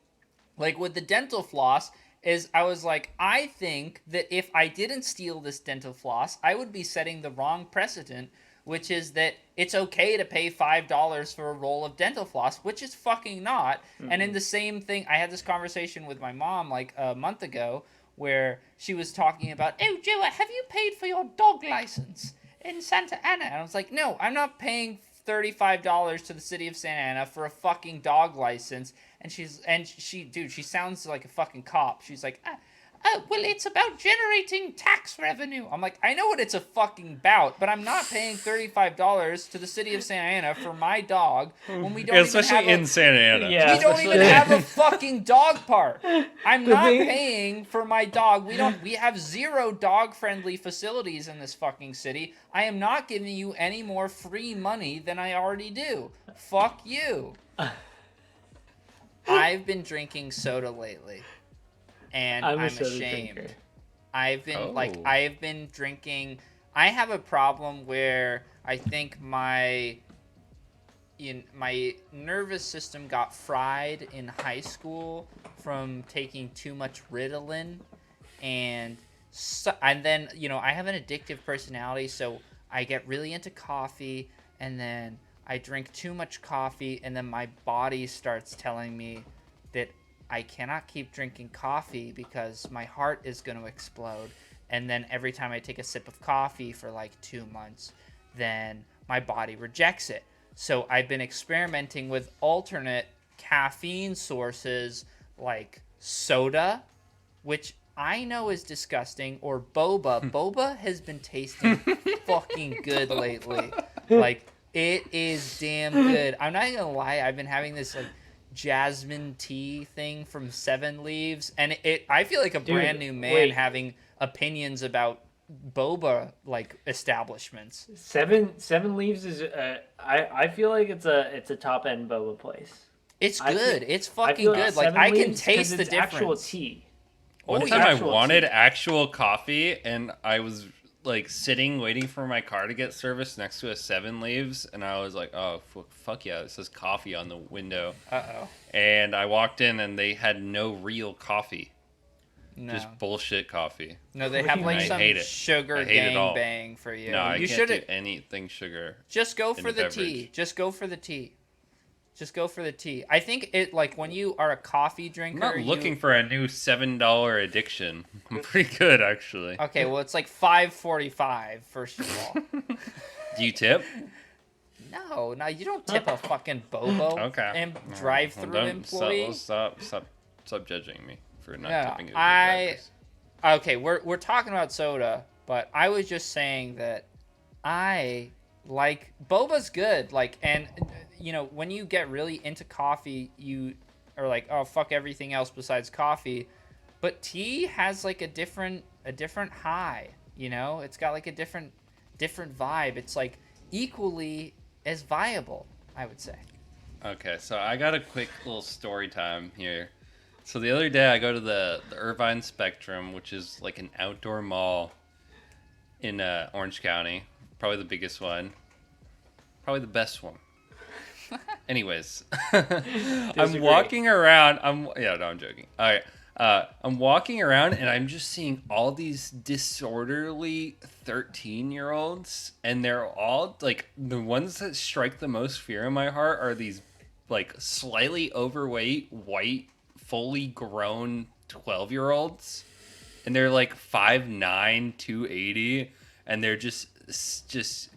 like with the dental floss. Is I was like, I think that if I didn't steal this dental floss, I would be setting the wrong precedent, which is that it's okay to pay $5 for a roll of dental floss, which is fucking not. And in the same thing, I had this conversation with my mom like a month ago where she was talking about, oh, Joa, have you paid for your dog license in Santa Ana? And I was like, no, I'm not paying $35 to the city of Santa Ana for a fucking dog license. And she sounds like a fucking cop. She's like, oh, well, it's about generating tax revenue. I'm like, I know what it's a fucking about, but I'm not paying $35 to the city of Santa Ana for my dog when we don't even Especially have in Santa Ana. Yeah. we don't even especially- have a fucking dog park. I'm not thing- paying for my dog. We have 0 dog-friendly facilities in this fucking city. I am not giving you any more free money than I already do. Fuck you. I've been drinking soda lately, and I'm a I'm soda ashamed. drinker. I've been Oh. I've been drinking. I have a problem where I think my nervous system got fried in high school from taking too much Ritalin, and then I have an addictive personality, so I get really into coffee, and then I drink too much coffee, and then my body starts telling me that I cannot keep drinking coffee because my heart is going to explode. And then every time I take a sip of coffee for like 2 months, then my body rejects it. So I've been experimenting with alternate caffeine sources like soda, which I know is disgusting, or boba. Boba has been tasting fucking good lately. Like, it is damn good. I'm not gonna lie, I've been having this like jasmine tea thing from 7 Leaves, and I feel like a brand new man wait. having opinions about boba like establishments. Seven Leaves is I feel like it's a top end boba place. It's I good. feel- It's I fucking feel good. Like Seven I can Leaves 'cause taste the it's actual difference. tea. One Oh, time yeah. I Actual wanted tea. actual coffee, and I was like sitting waiting for my car to get serviced next to a 7 Leaves, and I was like, oh, fuck yeah, it says coffee on the window. Uh-oh. And I walked in, and they had no real coffee. No. Just bullshit coffee. No, they What have do you like mean? some I hate it. sugar I hate it all. gangbang for you. No, I You can't do should anything sugar. just go in for the the tea. beverage. Just go for the tea. Just go for the tea. I think it like when you are a coffee I'm drinker. not looking for a new $7 addiction. I'm pretty good, actually. Okay, well it's like $5.45 first of all. Do you tip? No, you don't tip a fucking bobo Okay. and Well, drive-through don't- employee. Stop judging me for not No, tipping good I- drivers. Okay, we're talking about soda, but I was just saying that I like boba's good. Like, and when you get really into coffee, you are like, oh fuck everything else besides coffee. But tea has like a different high. It's got like a different vibe. It's like equally as viable, I would say. Okay, so I got a quick little story time here. So the other day I go to the Irvine Spectrum, which is like an outdoor mall in Orange County. Probably the biggest one. Probably the best one. Anyways, I'm Disagree. walking around. I'm joking. All right. I'm walking around and I'm just seeing all these disorderly 13-year-olds, and they're all like the ones that strike the most fear in my heart are these like slightly overweight, white, fully grown 12-year-olds, and they're like 5'9", 280, and they're just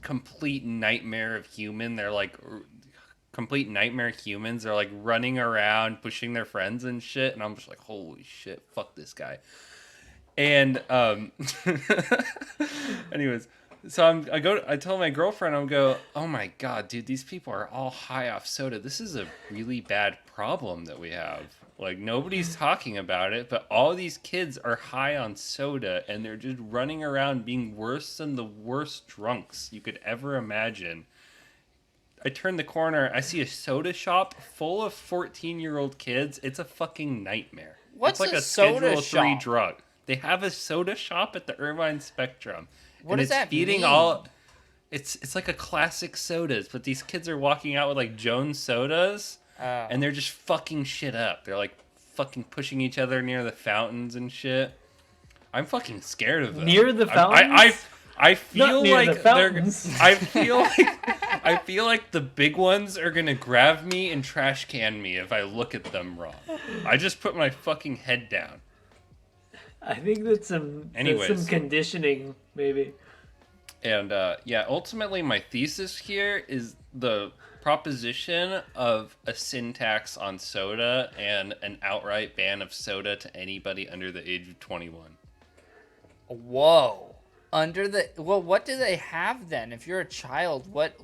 complete nightmare of human. They're like complete nightmare humans. They're like running around pushing their friends and shit, and I'm just like, holy shit, fuck this guy. And anyways, so I tell my girlfriend, oh my god, dude, these people are all high off soda. This is a really bad problem that we have. Like, nobody's talking about it, but all these kids are high on soda, and they're just running around being worse than the worst drunks you could ever imagine. I turn the corner, I see a soda shop full of 14-year-old kids. It's a fucking nightmare. What's it's like a soda Schedule 3 shop? drug. They have a soda shop at the Irvine Spectrum. What and does it's that feeding mean? all it's like a classic sodas, but these kids are walking out with like Jones sodas and they're just fucking shit up. They're like fucking pushing each other near the fountains and shit. I'm fucking scared of them. Near the fountains? I feel Not near like the fountains. I feel like the big ones are gonna grab me and trash can me if I look at them wrong. I just put my fucking head down. I think that's some conditioning, maybe. And yeah, ultimately my thesis here is the proposition of a sin tax on soda and an outright ban of soda to anybody under the age of 21. Whoa. What do they have then? If you're a child, what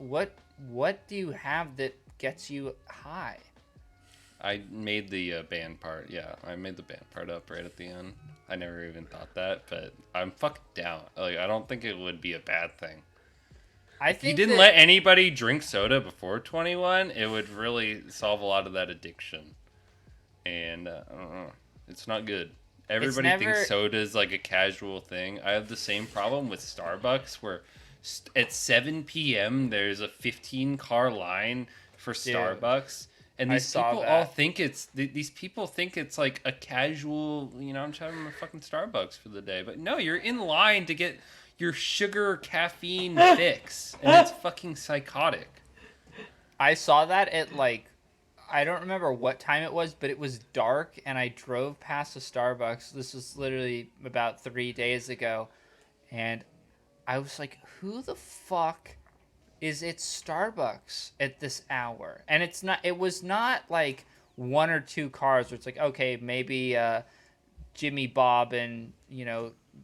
do you have that gets you high? I made the band part. Yeah, I made the band part up right at the end. I never even thought that, but I'm fucking down. Like, I don't think it would be a bad thing. I If you think didn't that- let anybody drink soda before 21, it would really solve a lot of that addiction. And I don't know, it's not good. Everybody thinks soda is like a casual thing. I have the same problem with Starbucks, where at 7 p.m. there's a 15-car line for Starbucks. And these people all think these people think it's like a casual, I'm just having a fucking Starbucks for the day. But no, you're in line to get your sugar caffeine fix. And it's fucking psychotic. I saw that at I don't remember what time it was, but it was dark and I drove past a Starbucks. This was literally about 3 days ago. And I was like, who the fuck is it Starbucks at this hour? And it was not like one or two cars where it's like, okay, maybe Jimmy Bob and,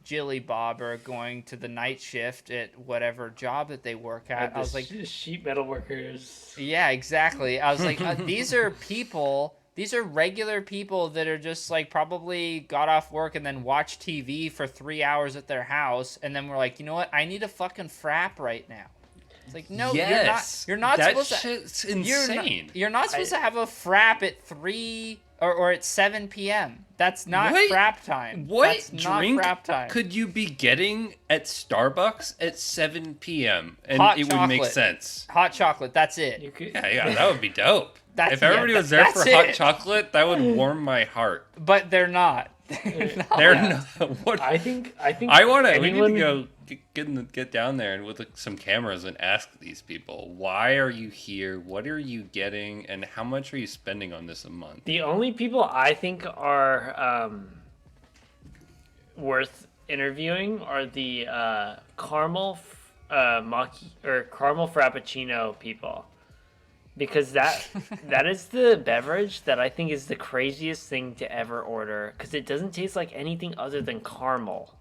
Jilly Bob are going to the night shift at whatever job that they work at. I was like, sheet metal workers. Yeah, exactly. I was like, these are regular people that are just like probably got off work and then watch TV for 3 hours at their house. And then we're like, you know what? I need a fucking frap right now. It's like, no, you're not that supposed to. Shit's insane. You're not supposed to have a frap at 3 or at 7 p.m. That's not frap time. What That's drink not frap time. could you be getting at Starbucks at 7 p.m. and Hot it chocolate. would make sense? Hot chocolate. That's it. Yeah, that would be dope. If everybody was there for hot chocolate, that would warm my heart. But they're not. They're not. What? I think. I want to. We need to go get down there and with some cameras and ask these people, why are you here? What are you getting? And how much are you spending on this a month? The only people I think are worth interviewing are the caramel caramel frappuccino people. Because that is the beverage that I think is the craziest thing to ever order, because it doesn't taste like anything other than caramel.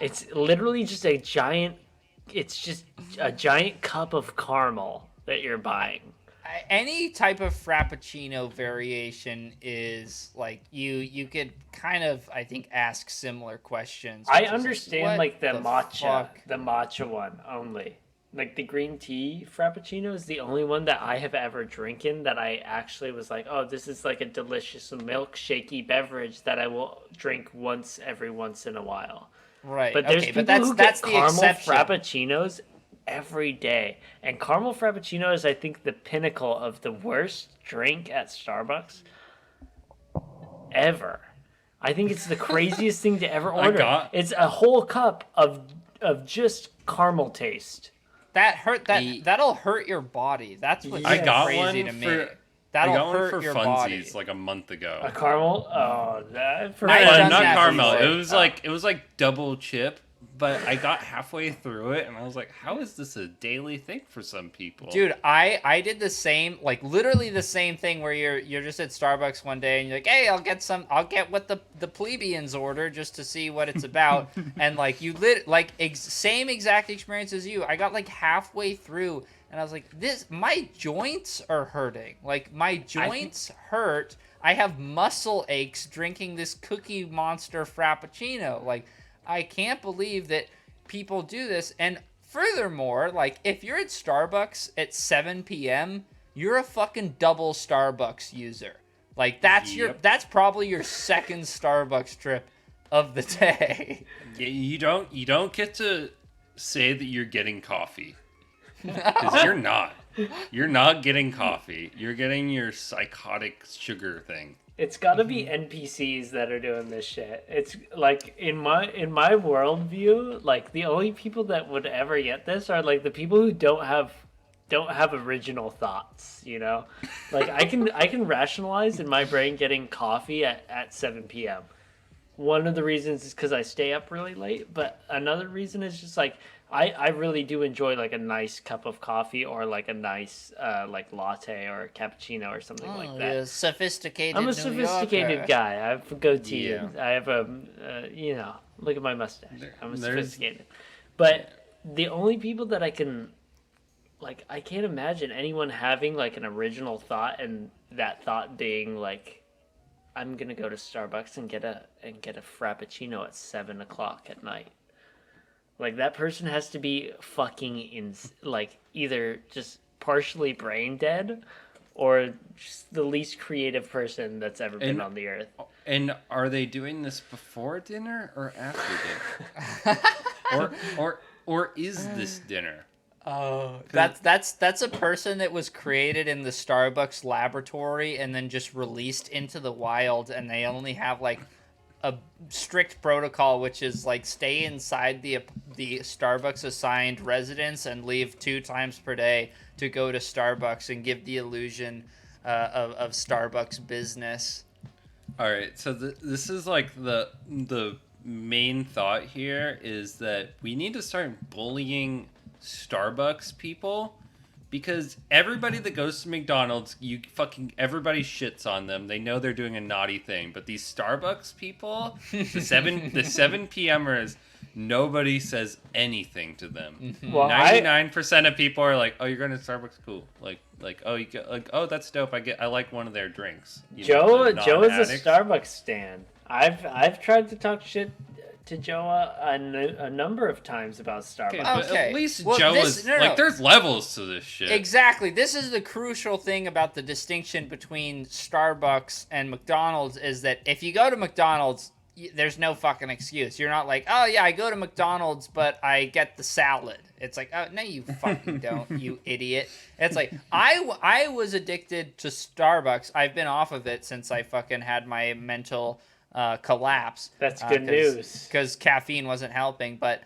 It's literally just a giant cup of caramel that you're buying. Any type of frappuccino variation is like you could kind of, I think, ask similar questions. I understand like the matcha one only. Like the green tea frappuccino is the only one that I have ever drinking that I actually was like, oh, this is like a delicious milkshakey beverage that I will drink once in a while. Right. But there's people who that's get the caramel exception. frappuccinos every day. And caramel frappuccino is, I think, the pinnacle of the worst drink at Starbucks ever. I think it's the craziest thing to ever order. It's a whole cup of just caramel taste. That'll hurt your body. That's what's crazy to me. That'll hurt your body. Funsies like a month ago. A caramel? Oh, that for I've not that caramel. before. It was like double chip, but I got halfway through it and I was like, how is this a daily thing for some people? Dude, I did the same, like literally the same thing where you're just at Starbucks one day and you're like, hey, I'll get what the plebeians order just to see what it's about. And like same exact experience as you. I got like halfway through and I was like, my joints are hurting. Like my joints hurt. I have muscle aches drinking this Cookie Monster Frappuccino. Like, I can't believe that people do this. And furthermore, like if you're at Starbucks at 7 p.m., you're a fucking double Starbucks user. Like that's probably your second Starbucks trip of the day. Yeah, you don't get to say that you're getting coffee. Because you're not. You're not getting coffee. You're getting your psychotic sugar thing. It's got to be NPCs that are doing this shit. It's like in my worldview, like the only people that would ever get this are like the people who don't have original thoughts, you know? Like I can rationalize in my brain getting coffee at 7 p.m. One of the reasons is because I stay up really late, but another reason is just like I really do enjoy like a nice cup of coffee or like a nice like latte or cappuccino or something like that. Yeah, sophisticated. I'm a New sophisticated Yorker. guy. I have a goatee. Yeah. And I have a you know, look at my mustache. I'm sophisticated. But the only people that I can like, I can't imagine anyone having like an original thought and that thought being like, I'm gonna go to Starbucks and get a frappuccino at 7 o'clock at night. Like that person has to be fucking like either just partially brain dead, or just the least creative person that's ever been on the earth. And are they doing this before dinner or after dinner? or is this dinner? Oh, that's a person that was created in the Starbucks laboratory and then just released into the wild, and they only have like a strict protocol, which is like stay inside the Starbucks assigned residence and leave 2 times per day to go to Starbucks and give the illusion of Starbucks business. All right, so this is like the main thought here is that we need to start bullying Starbucks people, because everybody that goes to McDonald's, everybody shits on them. They know they're doing a naughty thing, but these Starbucks people, the 7 PMers, nobody says anything to them. Well, 99% of people are like, "Oh, you're going to Starbucks? Cool." Like, "Oh, you get like, oh, that's dope. I like one of their drinks." Joe is a Starbucks stan. I've tried to talk shit to Joe a number of times about Starbucks. Okay, but Okay. at least Well, Joe this- is no, no. like, there's levels to this shit. Exactly. This is the crucial thing about the distinction between Starbucks and McDonald's, is that if you go to McDonald's, there's no fucking excuse. You're not like, oh yeah, I go to McDonald's, but I get the salad. It's like, oh no, you fucking don't, you idiot. It's like, I was addicted to Starbucks. I've been off of it since I fucking had my mental collapse. That's good news. Because caffeine wasn't helping. But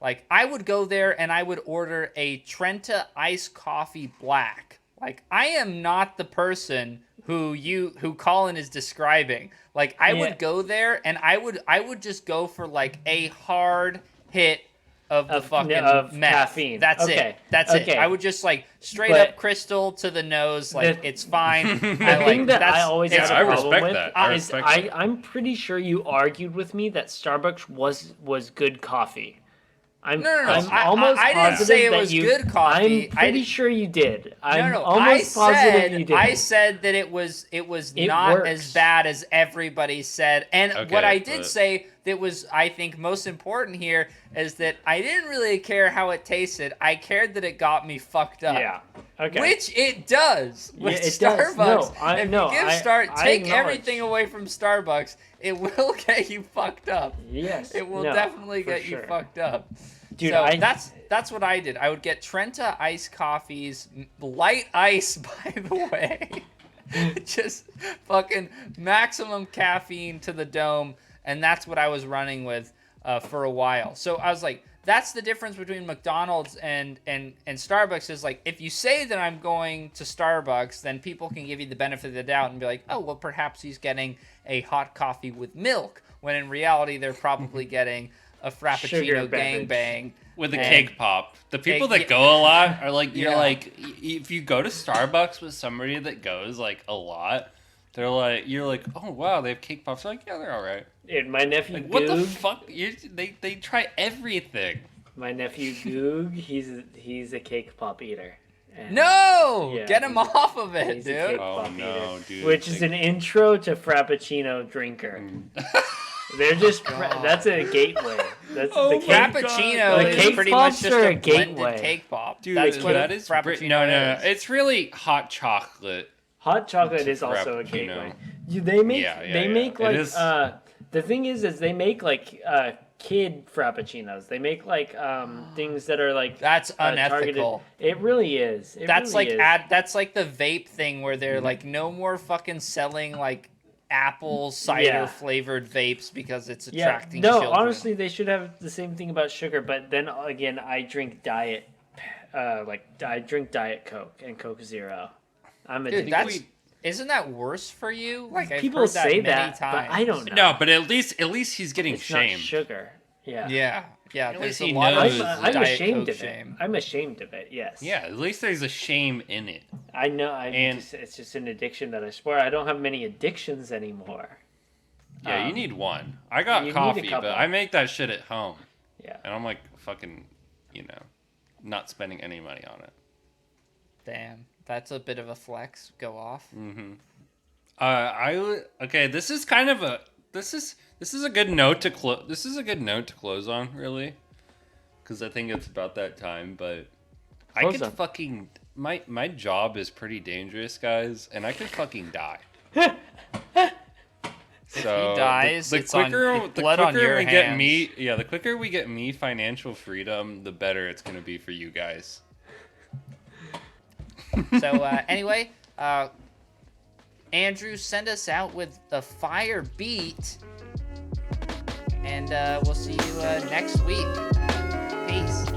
like I would go there and I would order a Trenta iced coffee black. Like I am not the person who Colin is describing. Like I would go there and I would just go for like a hard hit of the fucking of meth. caffeine. That's Okay. it. That's it. Okay. I would just like straight But up crystal to the nose. Like the- it's fine. The thing that I always it's had I a problem respect with that. I is respect that. I'm pretty sure you argued with me that Starbucks was good coffee. I'm No. I'm I almost didn't positive say it that was you, good coffee. I'm pretty sure you did. I'm No. almost positive you did. I said that it was It not works. as bad as everybody said. And Okay, what I did but- say that was, I think, most important here is that I didn't really care how it tasted. I cared that it got me fucked up. Yeah. Okay. Which it does with Yeah, it Starbucks. does. No, I- if no, you give I take acknowledge. everything away from Starbucks, it will get you fucked up. Yes. It will no, definitely for get sure. you fucked up. Dude, So I- that's what I did. I would get Trenta iced coffees, light ice, by the way. Just fucking maximum caffeine to the dome, and that's what I was running with for a while. So I was like, that's the difference between McDonald's and Starbucks, is like, if you say that I'm going to Starbucks, then people can give you the benefit of the doubt and be like, oh, well, perhaps he's getting a hot coffee with milk, when in reality they're probably getting a Sugar Frappuccino beverage. gangbang. With a And- cake pop. The people Cake- that go a lot are like, you're Yeah. like, if you go to Starbucks with somebody that goes like a lot, they're like, you're like, oh wow, they have cake pops. They're like, yeah, they're all right. Dude, my nephew Like, what the Goog, fuck? They try everything. my nephew Goog, he's a cake pop eater. And No! Yeah, Get him he's- off of it, he's a cake dude. Oh pop no, eater, dude. which is Like- an intro to Frappuccino drinker. They're just God. that's a gateway. That's Oh the my cake. Frappuccino The is cake pretty pops much just are a a blended gateway. cake pop. Dude, That's what that a is Frappuccino no. is. It's really hot chocolate. Hot chocolate It's is also a Frappuccino. gateway. They make Yeah, yeah, they yeah. make It like is- the thing is they make like kid frappuccinos. They make like things that are like That's targeted. unethical. It really is. It That's really like is. that's like the vape thing where Mm-hmm. they're like no more fucking selling like apple cider Yeah. flavored vapes because it's Yeah, attracting no, children. honestly, they should have the same thing about sugar. But then again, I drink diet, I drink Diet Coke and Coke Zero. I'm Dude, addicted. that's isn't that worse for you? Like I've People heard that say many that, times. but I don't know. No, but at least he's getting it's shamed. not sugar. Yeah. Yeah, At there's least a he lot knows of it's I'm Diet ashamed Coke of it. shame. I'm ashamed of it. Yes. Yeah, at least there's a shame in it. I know. And- It's just an addiction that I swear I don't have many addictions anymore. Yeah, you need one. I got you need a coffee, but couple. I make that shit at home, Yeah. and I'm like fucking, not spending any money on it. Damn, that's a bit of a flex. Go off. Okay. This is kind of a this is a good note to close. This is a good note to close on, really, because I think it's about that time. But I Close could on. fucking my job is pretty dangerous, guys, and I could fucking die. So dies, the it's on- quicker it's blood on your we get hands. me, yeah, the quicker we get me financial freedom, the better it's gonna be for you guys. So anyway, Andrew, send us out with the fire beat, and we'll see you next week. Peace.